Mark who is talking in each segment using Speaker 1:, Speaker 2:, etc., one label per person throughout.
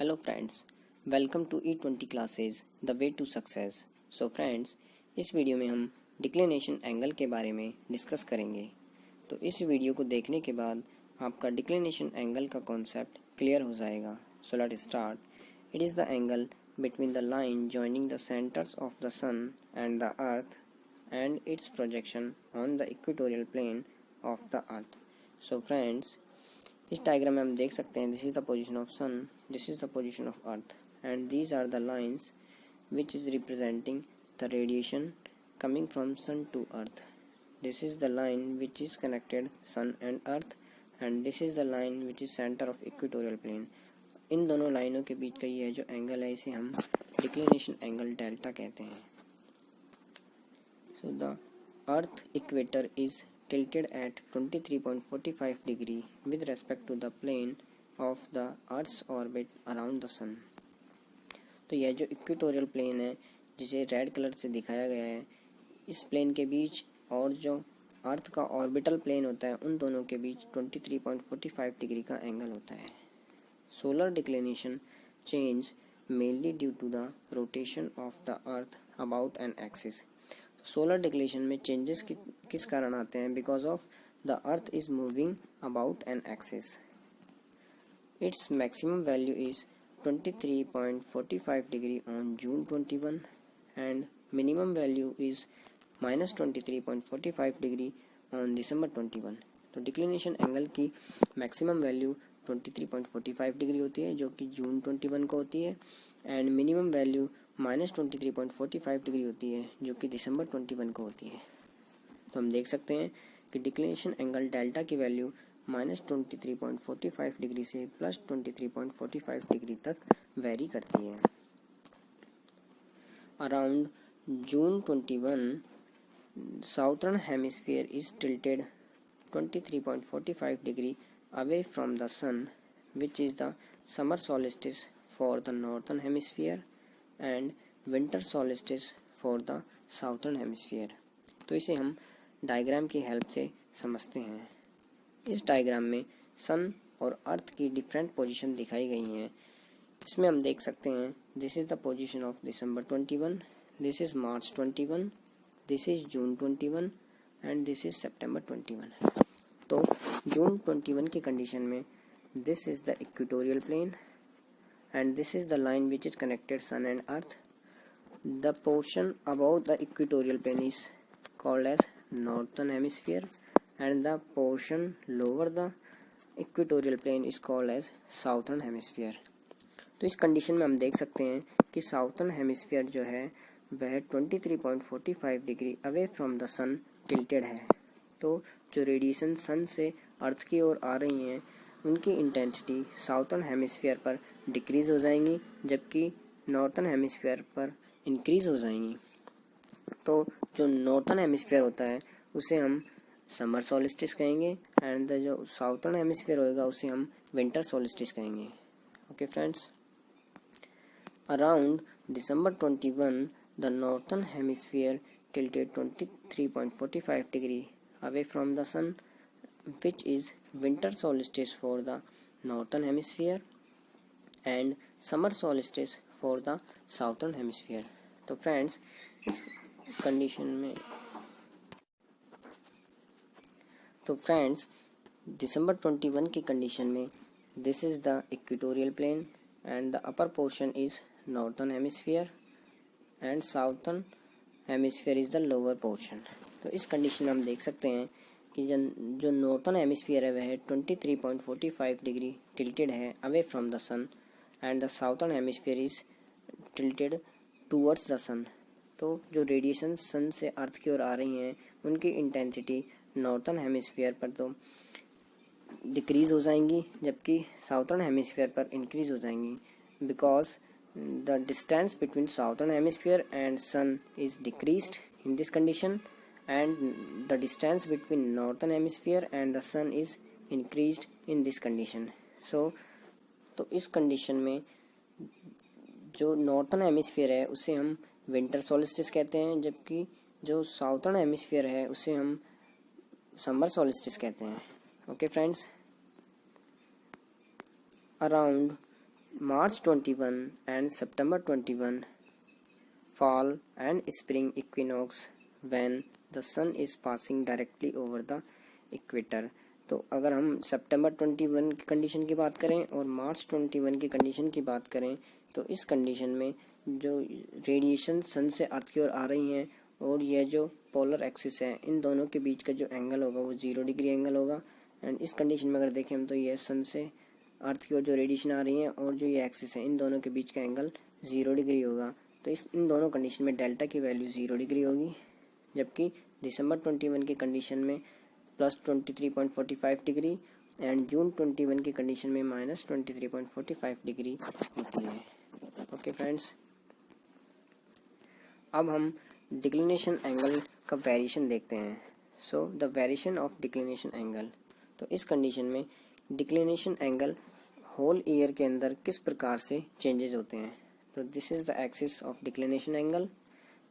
Speaker 1: Hello friends, welcome to E20 classes, the way to success. So friends, इस video में हम declination angle के बारे में डिस्कस करेंगे। तो इस वीडियो को देखने के बाद आपका डिक्लिनेशन एंगल का कॉन्सेप्ट क्लियर हो जाएगा। So let's start. It is the angle between the line joining the centres of the sun and the earth and its projection on the equatorial plane of the earth. So friends, इस diagram में हम देख सकते हैं this is the position of sun, this is the position of earth and these are the lines which is representing the radiation coming from sun to earth. This is the line which is connected sun and earth and this is the line which is center of equatorial plane. इन दोनों लाइनों के बीच का ये जो angle है इसे हम declination angle delta कहते हैं। So the earth equator is tilted at 23.45 degree with respect to the plane of the earth's orbit around the sun. तो यह जो इक्वेटोरियल प्लेन है जिसे रेड कलर से दिखाया गया है, इस प्लेन के बीच और जो अर्थ का ऑर्बिटल प्लेन होता है उन दोनों के बीच 23.45 डिग्री का एंगल होता है। Solar declination change mainly due to the rotation of the earth about an axis. Solar declination में चेंजेस किस कारण आते हैं? Because of the earth is moving about an axis. Its maximum value is 23.45 degree on June 21 and minimum value is minus 23.45 degree on December 21। तो declination angle की maximum value 23.45 degree होती है जो कि जून 21 को होती है and minimum value minus 23.45 degree होती है जो कि दिसंबर 21 को होती है। तो हम देख सकते हैं कि डिक्लिनेशन एंगल डेल्टा की वैल्यू माइनस 23.45 डिग्री से प्लस 23.45 डिग्री तक वेरी करती है। Around June 21 southern hemisphere is tilted 23.45 degree away from the sun which is the summer solstice for the northern hemisphere and winter solstice for the southern hemisphere. तो इसे हम diagram की help से समझते हैं। इस डायग्राम में सन और अर्थ की डिफरेंट पोजीशन दिखाई गई हैं। इसमें हम देख सकते हैं this is the position of December 21, this is March 21, this is June 21 and this is September 21। तो जून 21 की कंडीशन में this is the equatorial plane and this is the line which is connected sun and earth. The portion about the equatorial plane is called as northern hemisphere and the portion lower the equatorial plane is called as southern hemisphere। तो इस condition में हम देख सकते हैं कि southern hemisphere जो है वह 23.45 degree away from the sun tilted है। तो जो रेडिएशन सन से अर्थ की ओर आ रही हैं उनकी इंटेंसिटी साउथर्न हेमिस्फीयर पर डिक्रीज हो जाएंगी जबकि नॉर्थर्न हेमिस्फीयर पर इंक्रीज हो जाएंगी। तो जो नॉर्थर्न हेमिस्फीयर होता है उसे हम समर सोलिस्टिस कहेंगे एंड जो साउथर्न हेमिस्फीयर होएगा उसे हम विंटर सोलिस्टिस कहेंगे। Okay friends, around December 21 the northern hemisphere tilted 23.45 degree away from the sun which is winter solstice for the northern hemisphere and summer solstice for the southern hemisphere. तो friends, इस condition में दिसंबर 21 की condition में this is the equatorial plane and the upper portion is northern hemisphere and southern hemisphere is the lower portion. तो इस condition में हम देख सकते हैं कि जो नॉर्थर्न हेमिस्फीयर है वह 23.45 डिग्री टिल्टेड है away from the sun and the southern hemisphere is tilted towards the sun. तो जो रेडिएशन सन से अर्थ की ओर आ रही हैं उनकी इंटेंसिटी नॉर्थर्न हेमिस्फीयर पर तो डिक्रीज हो जाएंगी जबकि साउथर्न हेमिस्फीयर पर इंक्रीज हो जाएंगी because the distance between southern hemisphere and sun is decreased in this condition and the distance between northern hemisphere and the sun is increased in this condition. So तो इस condition में जो northern hemisphere है उसे हम winter solstice कहते हैं जबकि जो साउथर्न हेमिस्फीयर है उसे हम समर सोलिस्टिस कहते हैं। Okay friends, around March 21 and September 21 fall and spring equinox when the sun is passing directly over the equator। तो अगर हम सितंबर 21 की कंडीशन की बात करें और मार्च 21 की कंडीशन की बात करें तो इस कंडीशन में जो रेडिएशन सन से अर्थ की ओर आ रही हैं और यह जो पोलर एक्सिस है इन दोनों के बीच का जो एंगल होगा वो 0 डिग्री एंगल होगा। एंड इस कंडीशन में अगर देखें हम तो यह सन से अर्थ की ओर जो रेडिएशन आ रही है और जो ये एक्सिस है इन दोनों के बीच का एंगल 0 डिग्री होगा। तो इन दोनों कंडीशन में डेल्टा की वैल्यू 0 डिग्री होगी, जबकि दिसंबर 21 की कंडीशन में +23.45 डिग्री एंड जून 21 की कंडीशन में -23.45 डिग्री होती है। ओके फ्रेंड्स, अब हम डिक्लिनेशन एंगल का वेरिएशन देखते हैं। So the variation of declination angle. तो इस कंडीशन में डिक्लिनेशन एंगल होल ईयर के अंदर किस प्रकार से चेंजेस होते हैं। तो this is the axis of declination angle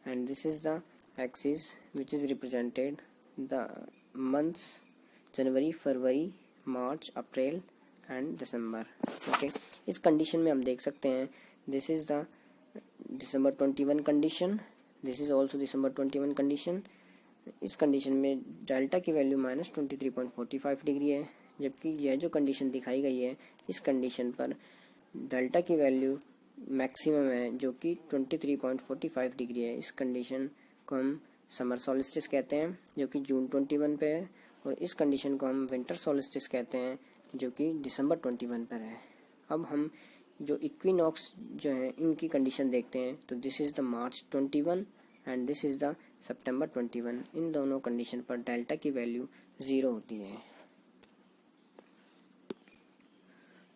Speaker 1: and this is the axis which is represented the months January, February, March, April and December. Okay, इस कंडीशन में हम देख सकते हैं this is the December 21 condition, this is also December 21 condition. इस condition में delta की value -23.45 degree है, जबकि यह जो कंडीशन दिखाई गई है इस कंडीशन पर डेल्टा की वैल्यू मैक्सिमम है जो कि 23.45 डिग्री है। इस कंडीशन को हम समर सॉलिस्टिस कहते हैं जो कि जून 21 पे है, और इस कंडीशन को हम विंटर सॉलिस्टिस कहते हैं जो कि दिसंबर 21 पर है। अब हम जो इक्विनॉक्स जो है इनकी कंडीशन देखते हैं। तो this is the March 21 and this is the September 21। इन दोनों कंडीशन पर डेल्टा की वैल्यू 0 होती है।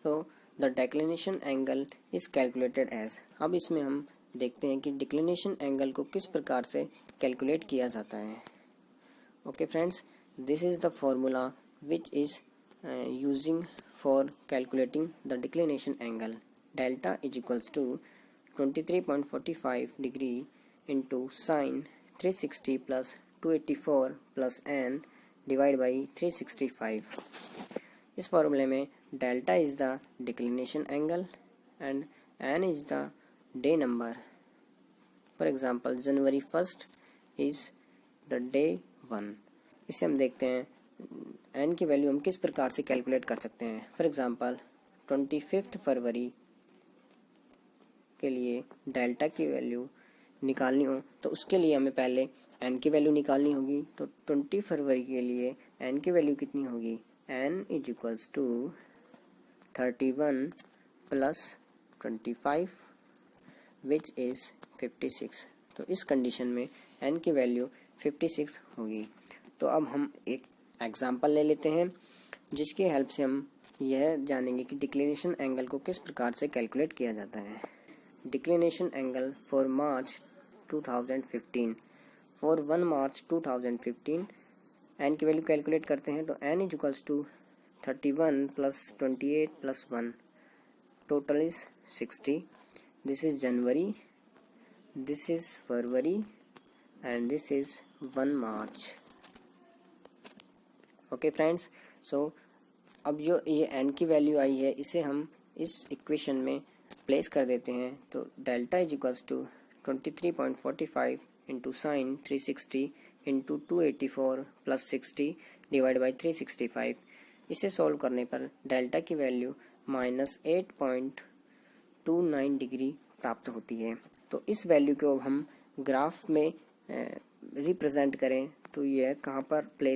Speaker 1: तो the declination angle is calculated as. अब इसमें हम देखते हैं कि डिक्लिनेशन एंगल को किस प्रकार से कैलकुलेट किया जाता है। Okay friends, this is the formula which is using for calculating the declination angle. Delta is equals to 23.45 degree into sine 360 plus 284 plus n divide by 365। इस फॉर्मूले में delta is the declination angle and n is the day number. For example January 1 is the day 1। इसे हम देखते हैं n की value हम किस प्रकार से कैलकुलेट कर सकते हैं। फॉर एग्जाम्पल 25 फरवरी के लिए डेल्टा की वैल्यू निकालनी हो तो उसके लिए हमें पहले n की वैल्यू निकालनी होगी। तो 20 फरवरी के लिए n की वैल्यू कितनी होगी, n is equals to 31 plus 25 which is 56। तो इस कंडीशन में n की वैल्यू 56 होगी। तो अब हम एक एग्जांपल ले लेते हैं जिसकी हेल्प से हम यह जानेंगे कि डिक्लिनेशन एंगल को किस प्रकार से कैलकुलेट किया जाता है। Declination angle for March 2015। For 1 March 2015 n की वैल्यू कैलकुलेट करते हैं। तो n is equals to 31 plus 28 plus 1 total is 60। This is January, this is February and this is 1 March. Okay friends, so अब जो ये n की value आई है इसे हम इस इक्वेशन में प्लेस कर देते हैं। तो delta is equals to 23.45 into sine 360 into 284 plus 60 divide by 365। इसे सॉल्व करने पर डेल्टा की वैल्यू -8.29 डिग्री प्राप्त होती है। तो इस वैल्यू को हम ग्राफ में रिप्रेजेंट करें तो यह कहाँ पर प्लेस